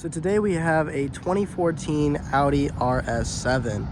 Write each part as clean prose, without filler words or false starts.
So today we have a 2014 Audi RS7.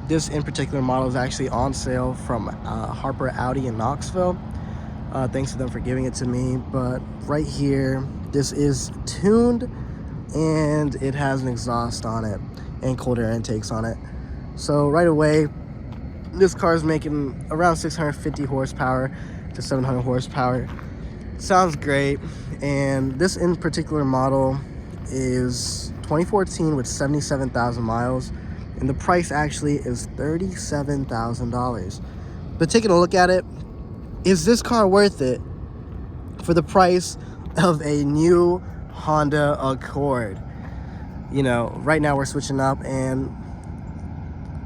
This in particular model is actually on sale from Harper Audi in Knoxville. Thanks to them for giving it to me. But right here, this is tuned and it has an exhaust on it and cold air intakes on it. So right away, this car is making around 650 horsepower to 700 horsepower. Sounds great. And this in particular model is 2014 with 77,000 miles, and the price actually is $37,000. But taking a look at it, is this car worth it for the price of a new Honda Accord? You know, right now we're switching up, and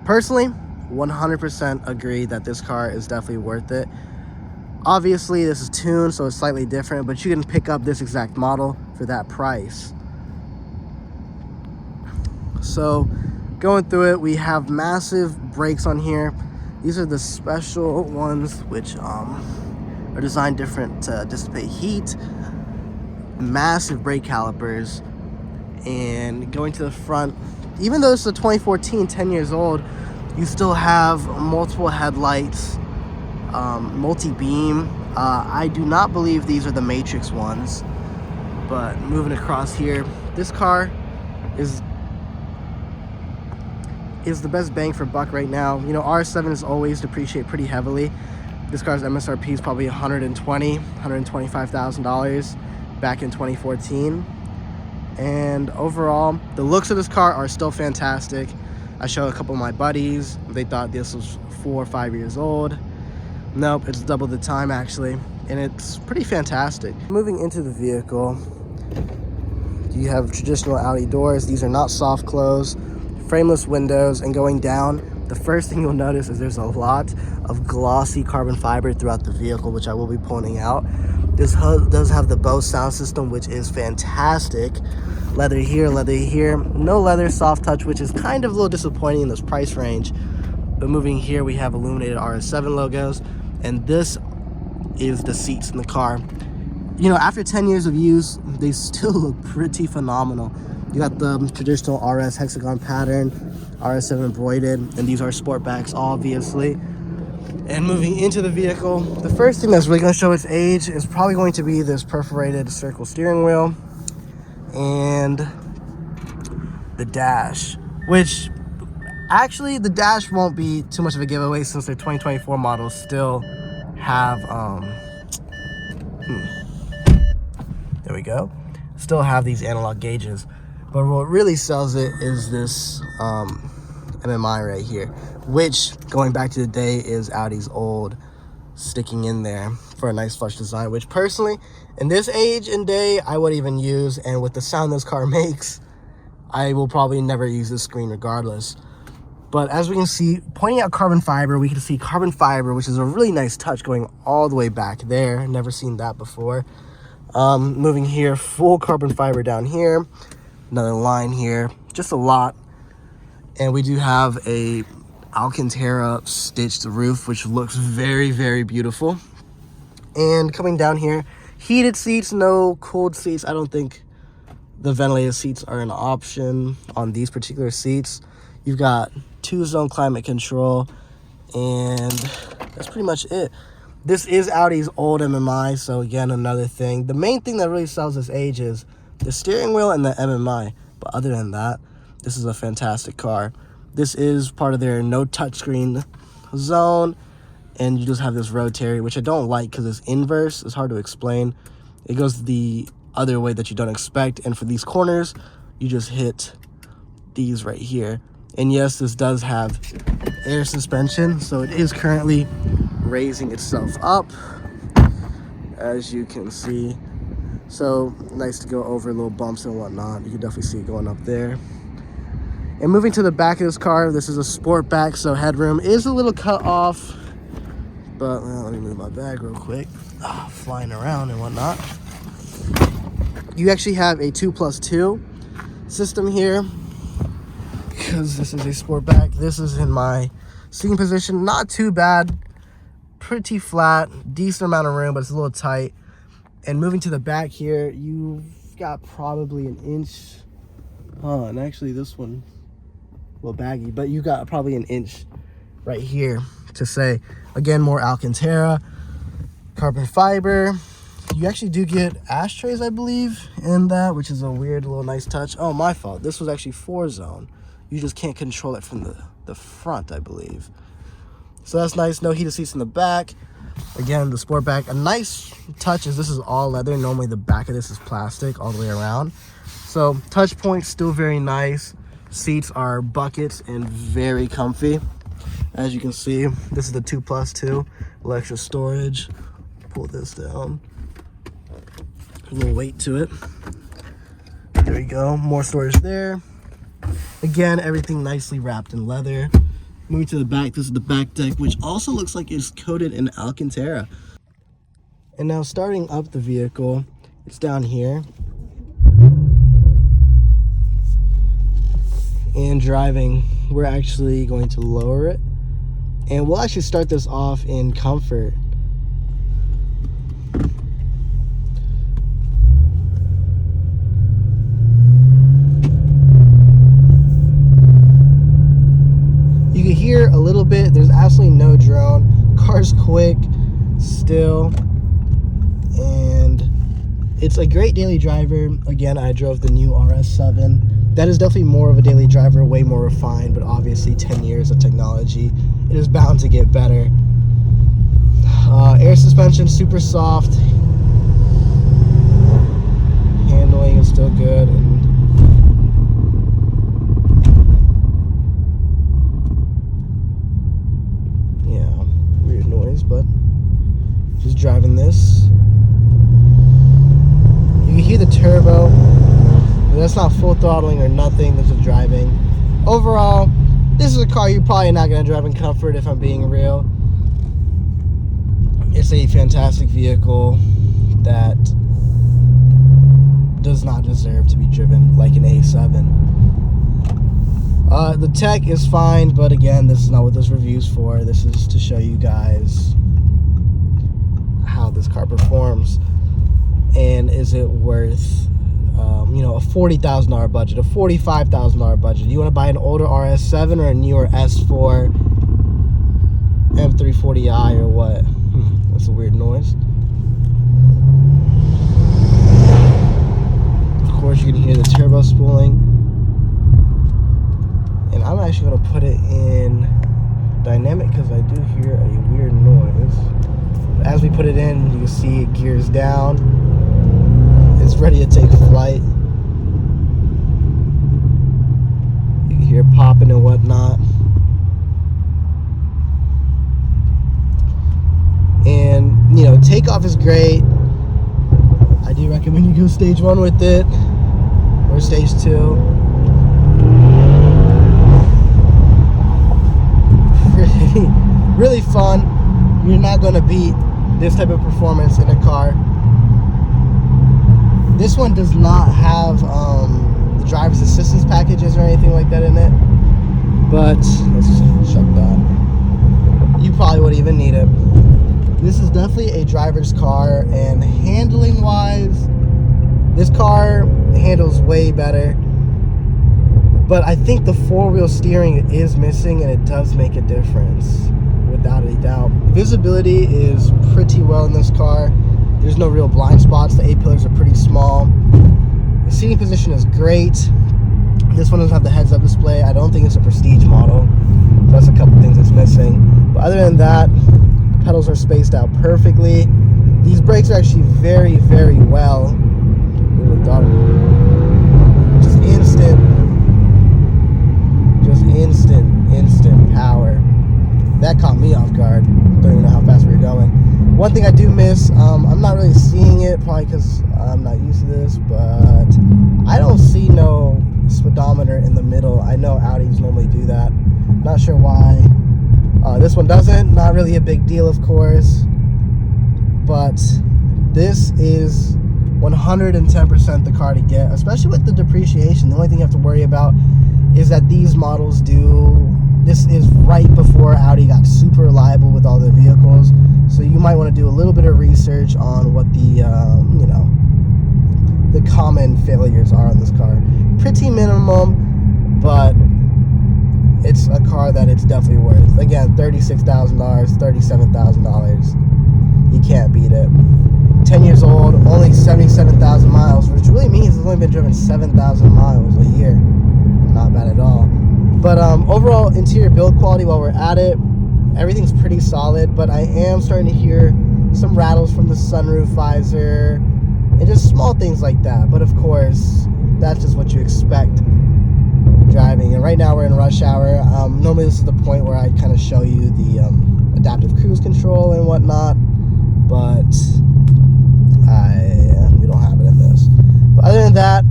personally 100% agree that this car is definitely worth it. Obviously this is tuned, so it's slightly different, but you can pick up this exact model for that price. So going through it, we have massive brakes on here. These are the special ones which are designed different to dissipate heat. Massive brake calipers. And going to the front, even though it's a 2014, 10 years old, you still have multiple headlights, multi-beam. I do not believe these are the Matrix ones, but moving across here, this car is the best bang for buck right now. You know, RS7 always depreciate pretty heavily. This car's MSRP is probably $125,000 back in 2014. And overall, the looks of this car are still fantastic. I showed a couple of my buddies. They thought this was 4 or 5 years old. Nope, it's double the time actually. And it's pretty fantastic. Moving into the vehicle, you have traditional Audi doors. These are not soft close. Frameless windows, and going down, the first thing you'll notice is there's a lot of glossy carbon fiber throughout the vehicle, which I will be pointing out. This does have the Bose sound system, which is fantastic. Leather here, no leather, soft touch, which is kind of a little disappointing in this price range. But moving here, we have illuminated RS7 logos, and this is the seats in the car. You know, after 10 years of use, they still look pretty phenomenal. You got the traditional RS hexagon pattern, RS7 embroidered, and these are sportbacks, obviously. And moving into the vehicle, the first thing that's really going to show its age is probably going to be this perforated circle steering wheel and the dash, which actually the dash won't be too much of a giveaway since their 2024 models still have there we go, still have these analog gauges. But what really sells it is this MMI right here, which, going back to the day, is Audi's old sticking in there for a nice flush design, which personally, in this age and day, I would even use. And with the sound this car makes, I will probably never use this screen regardless. But as we can see, pointing out carbon fiber, we can see carbon fiber, which is a really nice touch going all the way back there. Never seen that before. Moving here, full carbon fiber down here. Another line here, just a lot. And we do have a Alcantara stitched roof, which looks very, very beautiful. And coming down here, heated seats, no cooled seats. I don't think the ventilated seats are an option on these particular seats. You've got 2-zone climate control, and that's pretty much it. This is Audi's old MMI, so again, another thing. The main thing that really sells this age is the steering wheel and the MMI. But other than that, this is a fantastic car. This is part of their no touchscreen zone, and you just have this rotary, which I don't like because it's inverse. It's hard to explain. It goes the other way that you don't expect, and for these corners, you just hit these right here. And yes, this does have air suspension, so it is currently raising itself up, as you can see. So nice to go over little bumps and whatnot. You can definitely see it going up there. And moving to the back of this car, this is a Sportback, so headroom is a little cut off. But let me move my bag real quick. Flying around and whatnot. You actually have a 2+2 system here, because this is a Sportback. This is in my seating position. Not too bad. Pretty flat. Decent amount of room, but it's a little tight. And moving to the back here, you've got probably an inch And actually this one, well, baggy, but you got probably an inch right here to say. Again, more Alcantara, carbon fiber. You actually do get ashtrays, I believe, in that, which is a weird little nice touch. Oh, my fault. This was actually 4-zone. You just can't control it from the front, I believe. So that's nice. No heated seats in the back. Again, the sport back. A nice touch is this is all leather. Normally the back of this is plastic all the way around. So touch points still very nice. Seats are buckets and very comfy. As you can see, this is the 2+2, a little extra storage. Pull this down. A little weight to it. There you go. More storage there. Again, everything nicely wrapped in leather. Moving to the back, this is the back deck, which also looks like it's coated in Alcantara. And now starting up the vehicle, it's down here. And driving, we're actually going to lower it. And we'll actually start this off in comfort. You can hear a little bit. There's absolutely no drone. Car's quick still. And it's a great daily driver. Again, I drove the new RS7. That is definitely more of a daily driver, way more refined, but obviously 10 years of technology. It is bound to get better. Air suspension, super soft. Handling is still good. And yeah, weird noise, but just driving this. You can hear the turbo. That's not full throttling or nothing. This is driving. Overall, this is a car you're probably not going to drive in comfort, if I'm being real. It's a fantastic vehicle that does not deserve to be driven like an A7. The tech is fine, but again, this is not what this review's for. This is to show you guys how this car performs, and is it worth you know, a $40,000 budget, a $45,000 budget. You want to buy an older RS7 or a newer S4 M340i or what? That's a weird noise. Of course, you can hear the turbo spooling. And I'm actually going to put it in dynamic because I do hear a weird noise. As we put it in, you can see it gears down. It's ready to take flight. You can hear it popping and whatnot. And, you know, takeoff is great. I do recommend you go stage 1 with it, or stage 2. Really fun. You're not going to beat this type of performance in a car. This one does not have the driver's assistance packages or anything like that in it, but let's just shut that. You probably wouldn't even need it. This is definitely a driver's car, and handling wise, this car handles way better, but I think the 4-wheel steering is missing, and it does make a difference without a doubt. Visibility is pretty well in this car. There's no real blind spots. The A-pillars are pretty small. The seating position is great. This one doesn't have the heads-up display. I don't think it's a prestige model. That's a couple things it's missing. But other than that, pedals are spaced out perfectly. These brakes are actually very, very well. Just instant power. That caught me off guard. Don't even know how fast we were going. One thing I do miss, I'm not really seeing it, probably because I'm not used to this, but I don't see no speedometer in the middle. I know Audis normally do that. Not sure why. This one doesn't. Not really a big deal, of course. But this is 110% the car to get, especially with the depreciation. The only thing you have to worry about is that these models do... This is right before Audi got super reliable with all their vehicles, so you might want to do a little bit of research on what the, you know, the common failures are on this car. pretty minimum, but it's a car that it's definitely worth. Again, $36,000, $37,000. You can't beat it. 10 years old, only 77,000 miles, which really means it's only been driven 7,000 miles a year. Not bad at all. But overall interior build quality, while we're at it, everything's pretty solid, but I am starting to hear some rattles from the sunroof visor and just small things like that. But of course, that's just what you expect driving. And right now we're in rush hour. Normally this is the point where I kind of show you the adaptive cruise control and whatnot, but we don't have it in this. But other than that,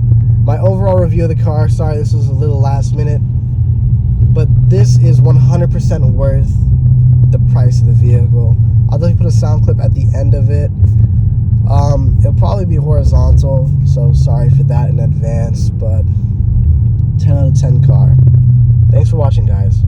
my overall review of the car, sorry this was a little last minute, but this is 100% worth the price of the vehicle. I'll definitely put a sound clip at the end of it. It'll probably be horizontal, so sorry for that in advance, but 10 out of 10 car. Thanks for watching, guys.